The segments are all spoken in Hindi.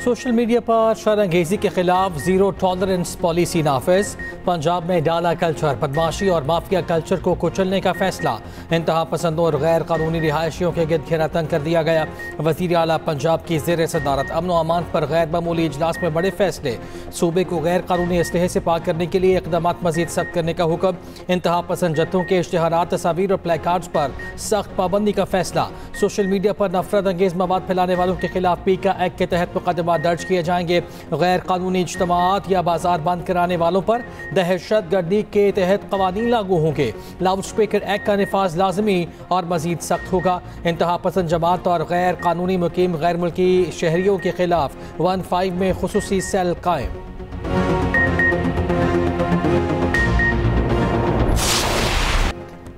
सोशल मीडिया पर शरअंगेज़ी के खिलाफ जीरो टॉलरेंस पॉलिसी नाफिज। पंजाब में डाला कल्चर, बदमाशी और माफिया कल्चर को कुचलने का फैसला। इंतहा पसंदों और गैर कानूनी रिहायशियों के गिरद घेरा तंग कर दिया गया। वज़ीर आला पंजाब की ज़ेर सदारत अमन व अमान पर गैर मामूली इजलास में बड़े फैसले। सूबे को गैर कानूनी असलहे से पाक करने के लिए इक़दाम मज़ीद सख्त करने का हुक्म। इंतहा पसंद जत्थों के इश्तिहारात, तस्वीर और प्लेकार्ड्स पर सख्त पाबंदी का फैसला। सोशल मीडिया पर नफरत अंगेज़ मवाद फैलाने वालों के खिलाफ पीका एक्ट के तहत मुकदमा दर्ज किए जाएंगे। गैर कानूनी इज्तिमाआत या बाजार बंद कराने वालों पर दहशत गर्दी के तहत कवानीन लागू होंगे। लाउड स्पीकर एक्ट का निफाज लाजमी और मजीद सख्त होगा। इंतहा पसंद जमात और गैर कानूनी मुकीम गैर मुल्की शहरियों के खिलाफ 15 में खुसूसी सेल कायम।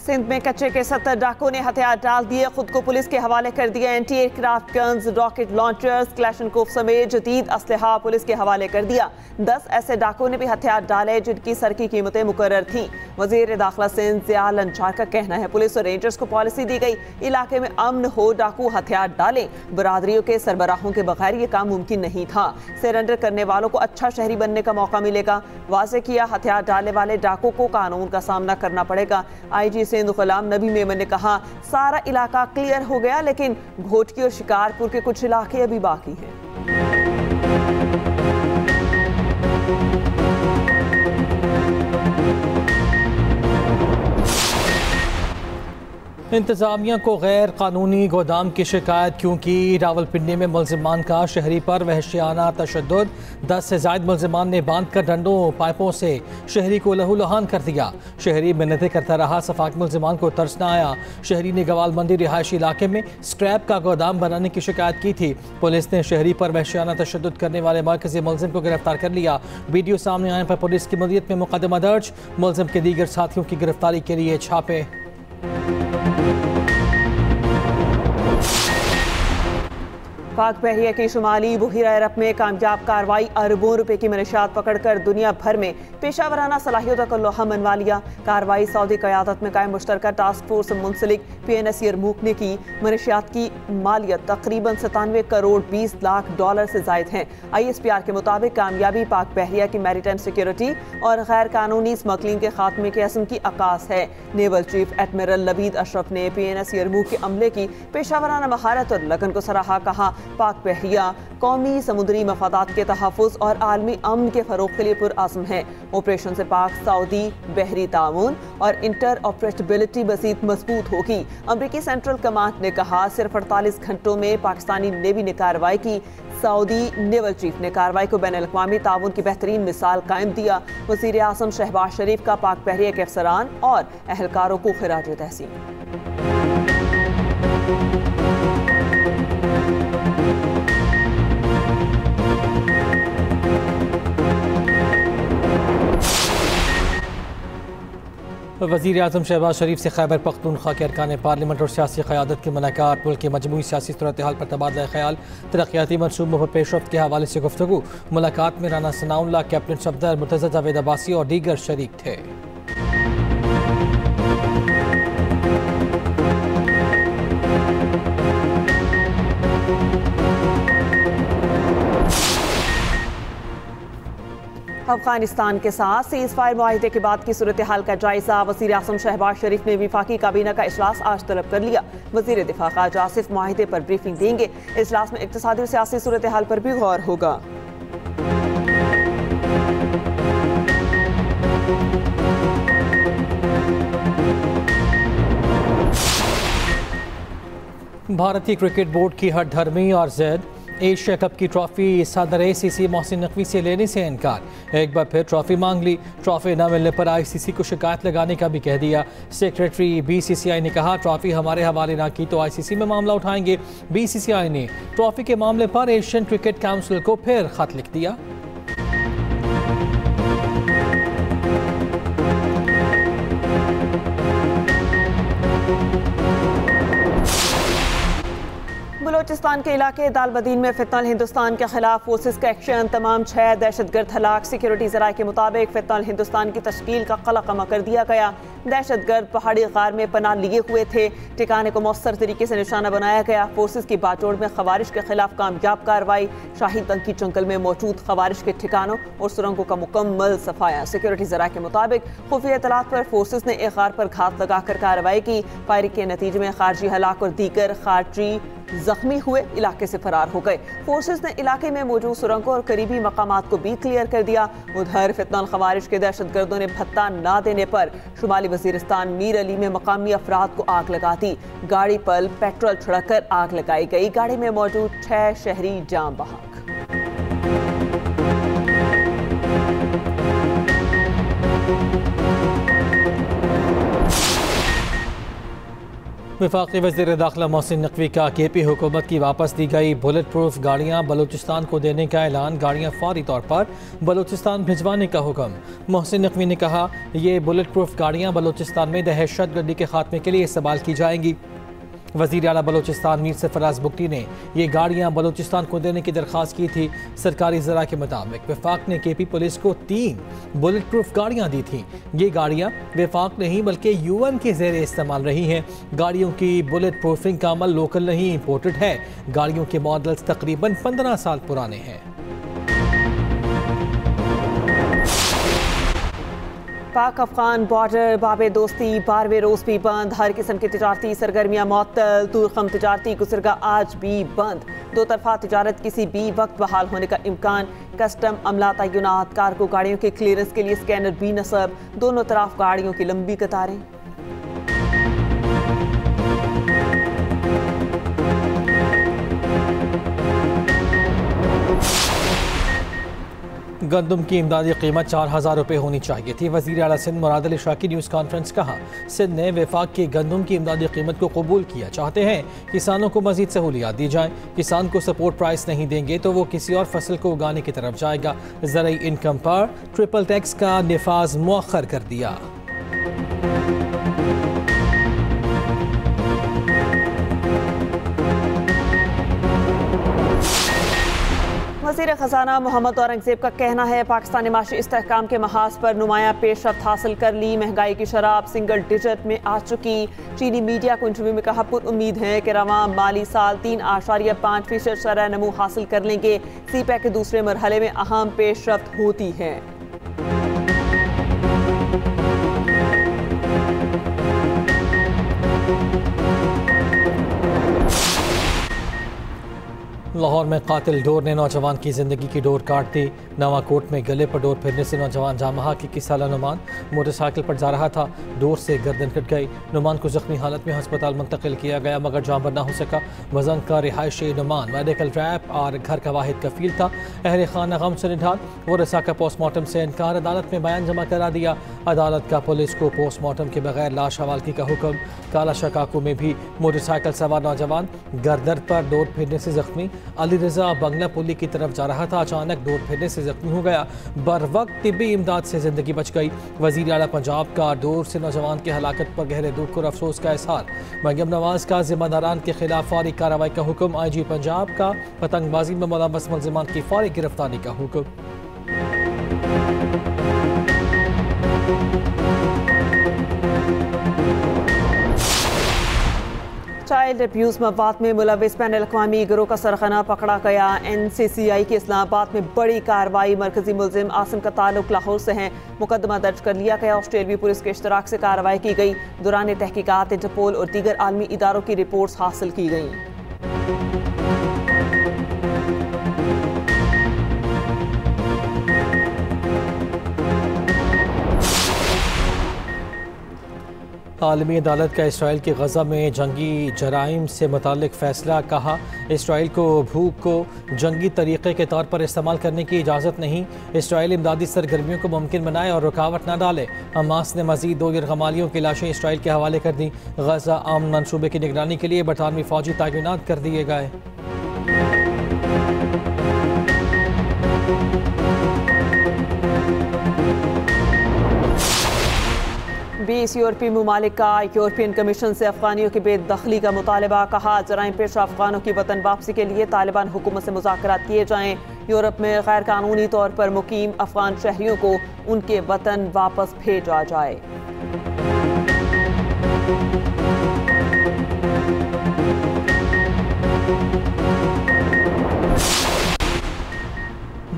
सिंध में कच्चे के 70 डाकुओं ने हथियार डाल दिए, खुद को पुलिस के हवाले कर दिया। Anti aircraft guns, rocket launchers, Kalashnikov समेत जदीद असलहा पुलिस के हवाले कर दिया। 10 ऐसे डाकुओं ने भी हथियार डाले जिनकी सर की कीमतें मुकर्रर थीं। वजीर दाखिला सिंध ज़िया लंचार का कहना है पुलिस और रेंजर्स को पॉलिसी दी गई, इलाके में अमन हो, डाकू हथियार डालें। बरादरियों के सरबराहों के बगैर ये काम मुमकिन नहीं था। सरेंडर करने वालों को अच्छा शहरी बनने का मौका मिलेगा। वाज़ेह किया हथियार डालने वाले डाकू को कानून का सामना करना पड़ेगा। IG सिंध गुलाम नबी मेमन ने कहा, सारा इलाका क्लियर हो गया लेकिन घोटकी और शिकारपुर के कुछ इलाके अभी बाकी हैं। इंतजामिया को गैर कानूनी गोदाम की शिकायत क्योंकि रावलपिंडी में मुलजिमान का शहरी पर वहशियाना तशद्दुद। 10 से ज़ायद मुलजिमान ने बांध कर डंडों पाइपों से शहरी को लहूलुहान कर दिया। शहरी मिन्नतें करता रहा, सफाक मुलजिमान को तरस न आया। शहरी ने गवाल मंडी रिहायशी इलाके में स्क्रैप का गोदाम बनाने की शिकायत की थी। पुलिस ने शहरी पर वहशियाना तशद्दुद करने वाले मरकज़ी मुलजिम को गिरफ्तार कर लिया। वीडियो सामने आने पर पुलिस की मदीयत में मुकदमा दर्ज। मुलजिम के दीगर साथियों की गिरफ्तारी के लिए छापे। पाक बहरिया की शुमाली बुहिरा अरब में कामयाब कार्रवाई, अरबों रुपए की मनशियात पकड़कर दुनिया भर में पेशावराना सलाहियतों का लोहा मनवा लिया। कार्रवाई सऊदी क़यादत में कायम मुश्तरका टास्क फोर्स से मुंसलिक PNS यरमूक ने की। मनशियात की मालियत तकरीबन 97 करोड़ 20 लाख डॉलर से जायद है। ISPR के मुताबिक कामयाबी पाक बहरिया की मैरीटाइम सिक्योरिटी और गैर कानूनी स्मगलिंग के खात्मे के अज़्म की अक्कास है। Naval chief admiral Labid Ashraf ने PNS यरमूक के अमले की पेशावराना महारत और लगन को सराहा। कहा, पाक बहरिया कौमी समुद्री मफादात के तहफ़्फ़ुज़ और आलमी अमन के फ़रोग़ के लिए पुरअज़्म है। ऑपरेशन से पाक सऊदी बहरी ताउन और इंटर ऑपरेटिबिलिटी मज़ीद मजबूत होगी। अमरीकी सेंट्रल कमांड ने कहा, सिर्फ 48 घंटों में पाकिस्तानी नेवी ने कार्रवाई की। सऊदी नेवल चीफ ने कार्रवाई को बैनुल-अक़वामी ताउन की बेहतरीन मिसाल कायम दिया। वज़ीर आज़म शहबाज शरीफ का पाक बहरिया के अफसरान और एहलकारों को खिराज तहसीन। वज़ीर आज़म शहबाज शरीफ से खैबर पख्तूनख्वा के अरकान पार्लियामेंट और सियासी क़यादत की मुलाकात। मुल्क की मजमूई सियासी सूरत हाल पर तबादला ख्याल, तरक्याती मनसूबों पर पेशरफ्त के हवाले से गुफ्तगू। मुलाकात में राना सनाउल्लाह, कैप्टन सफदर, मुर्तज़ा जावेद अब्बासी और दीगर शरीक थे। अफगानिस्तान के साथ सीज़ फायर मुआहिदे के बाद की सूरत हाल का जायजा। वज़ीर आज़म शहबाज शरीफ ने वफाकी काबीना का इजलास आज तलब कर लिया। वज़ीर दिफा ख़ाजा आसिफ मुआहिदे पर ब्रीफिंग देंगे। इजलास में इक़्तिसादी और सियासी सूरत हाल पर भी गौर होगा। भारतीय क्रिकेट बोर्ड की हठधर्मी और ज़िद। एशिया कप की ट्रॉफी सदर ACC मोहसिन नकवी से लेने से इनकार। एक बार फिर ट्रॉफी मांग ली। ट्रॉफी न मिलने पर ICC को शिकायत लगाने का भी कह दिया। सेक्रेटरी BCCI ने कहा, ट्रॉफी हमारे हवाले ना की तो ICC में मामला उठाएंगे। BCCI ने ट्रॉफी के मामले पर एशियन क्रिकेट काउंसिल को फिर खत लिख दिया। बलोचिस्तान के इलाके दालबदीन में फितनल हिंदुस्तान के खिलाफ फोर्सेस का एक्शन, तमाम 6 दहशतगर्द हलाक। सिक्योरिटी जराये के मुताबिक फितनल हिंदुस्तान की तश्कील का कलकमा कर दिया गया। दहशतगर्द पहाड़ी गार में पनाह लिए हुए थे, ठिकाने को मौसर तरीके से निशाना बनाया गया। फोर्सेस की बाचोड़ में खवारिश के खिलाफ कामयाब कार्रवाई, शाही तंकी जंगल में मौजूद खवारिश के ठिकानों और सुरंगों का मुकम्मल सफाया। सिक्योरिटी जराये के मुताबिक खुफिया इतलात पर फोर्सेस ने एक गार पर घात लगाकर कार्रवाई की। फायरिंग के नतीजे में खारजी हलाक और दीगर खारजी जख्मी हुए, इलाके से फरार हो गए। फोर्सेस ने इलाके में मौजूद सुरंगों और करीबी मकामात को भी क्लियर कर दिया। उधर फितनल खवारिश के दहशतगर्दों ने भत्ता ना देने पर शुमाली वजीरिस्तान मीर अली में मकामी अफराद को आग लगा दी। गाड़ी पर पेट्रोल छिड़ककर आग लगाई गई। गाड़ी में मौजूद 6 शहरी जाम बहक। वफाकी वज़ीर दाखिला मोहसिन नकवी का KP हुकूमत की वापस दी गई बुलेट प्रूफ गाड़ियाँ बलूचिस्तान को देने का ऐलान, गाड़ियाँ फौरी तौर पर बलूचिस्तान भिजवाने का हुक्म। मोहसिन नकवी ने कहा, ये बुलेट प्रूफ गाड़ियाँ बलूचिस्तान में दहशतगर्दी के खात्मे के लिए इस्तेमाल की जाएंगी। वज़ीर आला बलूचिस्तान मीर सरफराज बुगटी ने ये गाड़ियाँ बलूचिस्तान को देने की दरख्वास्त की थी। सरकारी ज़रा के मुताबिक वफाक ने KP पुलिस को 3 बुलेट प्रूफ गाड़ियाँ दी थीं। ये गाड़ियाँ वफाक नहीं बल्कि UN के ज़ेरे इस्तेमाल रही हैं। गाड़ियों की बुलेट प्रूफिंग का अमल लोकल नहीं इम्पोर्टेड है। गाड़ियों के मॉडल्स तकरीबन 15 साल पुराने हैं। पाक अफगान बॉर्डर बाबे दोस्ती 12वें रोज भी बंद। हर किस्म की तिजारती सरगर्मियां मअतल। तुरखम तिजारती गुज़रगाह आज भी बंद। दो तरफा तिजारत किसी भी वक्त बहाल होने का इम्कान। कस्टम अमला तैनात, कारगो गाड़ियों के क्लियरेंस के लिए स्कैनर भी नस्ब। दोनों तरफ गाड़ियों की लंबी कतारें। गंदम की इमदादी कीमत 4000 रुपये होनी चाहिए थी। वज़ीर आला सिंध मुराद अली शाह की न्यूज़ कॉन्फ्रेंस। कहा, सिंध ने वफाक की गंदम की इमदादी कीमत को कबूल किया। चाहते हैं किसानों को मजीद सहूलियात दी जाएँ। किसान को सपोर्ट प्राइस नहीं देंगे तो वो किसी और फसल को उगाने की तरफ जाएगा। ज़राई इनकम पर ट्रिपल टैक्स का निफाज मुअख्खर कर दिया। वज़ीर ख़जाना मोहम्मद औरंगज़ेब का कहना है, पाकिस्तान ने माशी इस्तेहकाम के महाज पर नुमाया पेशरफ्त हासिल कर ली। महंगाई की शराब सिंगल डिजिट में आ चुकी। चीनी मीडिया को इंटरव्यू में कहा, पुर उम्मीद है कि रवां माली साल 3.5% शरह नमू हासिल कर लेंगे। CPEC के दूसरे मरहले में अहम पेशरफ्त होती है। लाहौर में कातिल डोर ने नौजवान की जिंदगी की डोर काट दी। नवाकोट में गले पर डोर फिरने से नौजवान जामहा की 21 साला नुमान मोटरसाइकिल पर जा रहा था, डोर से गर्दन कट गई। नुमान को जख्मी हालत में अस्पताल मुंतकिल किया गया मगर जान पर ना हो सका। वजन का रिहायशी नुमान मेडिकल रैप और घर का वाहिद कफील था। अहले खाना गम से निढाल, वो रसा का पोस्टमार्टम से इनकार। अदालत में बयान जमा करा दिया। अदालत का पुलिस को पोस्टमार्टम के बगैर लाश हवालगी का हुक्म। काला शकाकू में भी मोटरसाइकिल सवार नौजवान गर्दन पर डोर फिरने से जख्मी। अली रजा बंगला पुली की तरफ जा रहा था, अचानक डोर फिरने से जख्मी हो गया। बर वक्त तिब्बी इमदाद से जिंदगी बच गई। वज़ीर आला पंजाब का डोर से नौजवान की हलाकत पर गहरे दुख और अफसोस का इजहार। मरियम नवाज का जिम्मेदारान के खिलाफ फौरी कार्रवाई का हुक्म। IG पंजाब का पतंगबाजी में मुलव्वस मुल्ज़िमान की फौरी गिरफ्तारी का हुक्म। चाइल्ड अब्यूज़ मवाद में मुलव्वस बैनुल अक़वामी गिरोह का सरगना पकड़ा गया। NCCI की इस्लामाबाद में बड़ी कार्रवाई। मरकजी मुल्ज़िम आसिम का ताल्लुक लाहौर से है। मुकदमा दर्ज कर लिया गया। ऑस्ट्रेलियाई पुलिस के इश्तराक से कार्रवाई की गई। दौरान तहकीकात इंटरपोल और दीगर आलमी इदारों की रिपोर्ट्स हासिल की गई। आलमी अदालत का इसराइल की गज़ा में जंगी जराइम से मुताल्लिक फ़ैसला। कहा, इसराइल को भूख को जंगी तरीक़े के तौर पर इस्तेमाल करने की इजाज़त नहीं। इसराइल इमदादी सरगर्मियों को मुमकिन बनाए और रुकावट न डाले। हमास ने मज़ीद 2 यरगमालियों की लाशें इसराइल के हवाले कर दी। गज़ा अमन मनसूबे की निगरानी के लिए बरतानवी फ़ौजी तैनात कर दिए गए। 20 यूरोपीय ममालिक का यूरोपियन कमीशन से अफगानियों की बेदखली का मुतालबा। कहा जराइम पेश अफगानों की वतन वापसी के लिए तालिबान हुकूमत से मुज़ाकरात किए जाएं। यूरोप में गैर कानूनी तौर पर मुकीम अफगान शहरियों को उनके वतन वापस भेजा जाए।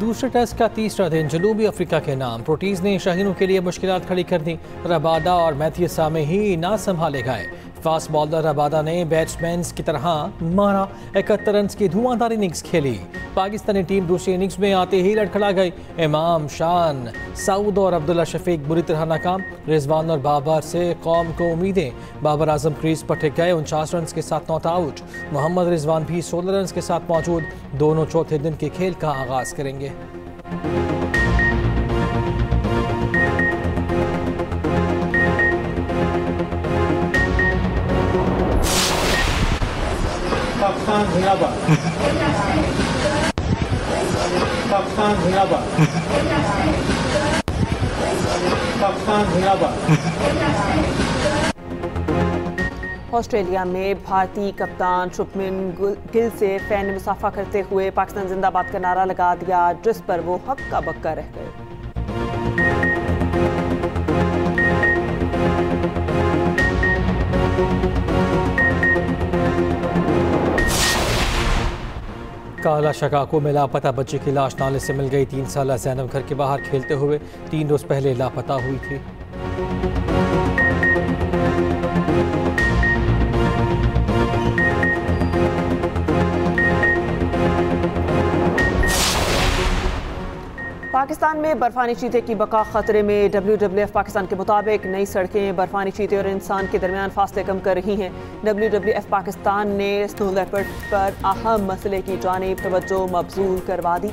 दूसरे टेस्ट का तीसरा दिन जनूबी अफ्रीका के नाम। प्रोटीज ने शहीनों के लिए मुश्किलात खड़ी कर दी। रबादा और मैथ्यूस सामे ही ना संभाले गए। फास्ट बॉलर रबादा ने बैट्समैन की तरह मारा। 71 रन की धुआंधार इनिंग्स खेली। पाकिस्तानी टीम दूसरी इनिंग्स में आते ही लड़खड़ा गई। इमाम, शान, सऊद और अब्दुल्ला शफीक बुरी तरह नाकाम। रिजवान और बाबर से कौम को उम्मीदें। बाबर आजम क्रीज पर टिक गए। 49 रन के साथ नॉट आउट। मोहम्मद रिजवान भी 16 रन के साथ मौजूद। दोनों चौथे दिन के खेल का आगाज करेंगे। पाकिस्तान जिंदाबाद। पाकिस्तान जिंदाबाद। पाकिस्तान जिंदाबाद। ऑस्ट्रेलिया में भारतीय कप्तान शुभमन गिल से फैन ने मुसाफा करते हुए पाकिस्तान जिंदाबाद का नारा लगा दिया, जिस पर वो हक्का बक्का रह गए। काला शकाको में लापता बच्चे की लाश नाले से मिल गई। 3 साला ज़ैनब घर के बाहर खेलते हुए 3 रोज पहले लापता हुई थी। पाकिस्तान में बर्फानी चीते की बका खतरे में। WWF पाकिस्तान के मुताबिक नई सड़कें बर्फानी चीते और इंसान के दरमियान फासले कम कर रही हैं। WWF पाकिस्तान ने स्नो लेपर्ड पर अहम मसले की जानिब तवज्जो मबजूल करवा दी।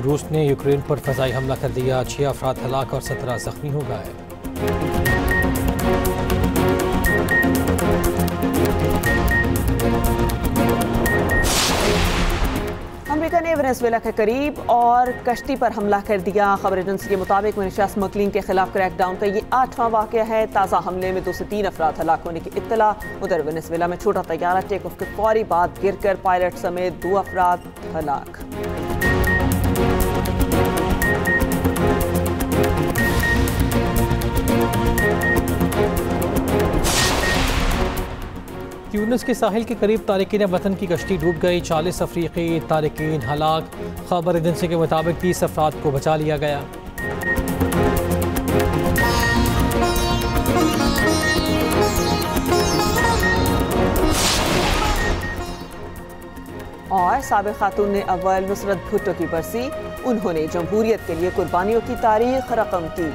रूस ने यूक्रेन पर फ़ज़ाई हमला कर दिया। 6 अफराद हलाक और 17 जख्मी हो गए। अमेरिका ने वेनेजुएला के करीब और कश्ती पर हमला कर दिया। खबर एजेंसी के मुताबिक मनीषा स्मगलिंग के खिलाफ क्रैकडाउन का ये 8वां वाक़या है। ताज़ा हमले में 2 से 3 अफराद हलाक होने की इत्तला। उधर वेनेजुएला में छोटा तैयारा टेक ऑफ के फौरी बाद गिरकर पायलट समेत 2 अफराद हलाक। ट्यूनिस के साहिल के करीब तारिकीन वतन की कश्ती डूब गई। 40 अफ्रीकी तारिकीन हलाक। खबर एजेंसी के मुताबिक 30 अफराद को बचा लिया गया। और साबिक़ खातून ने अव्वल नुसरत भुट्टो की बरसी। उन्होंने जमहूरियत के लिए कुर्बानियों की तारीख रकम की।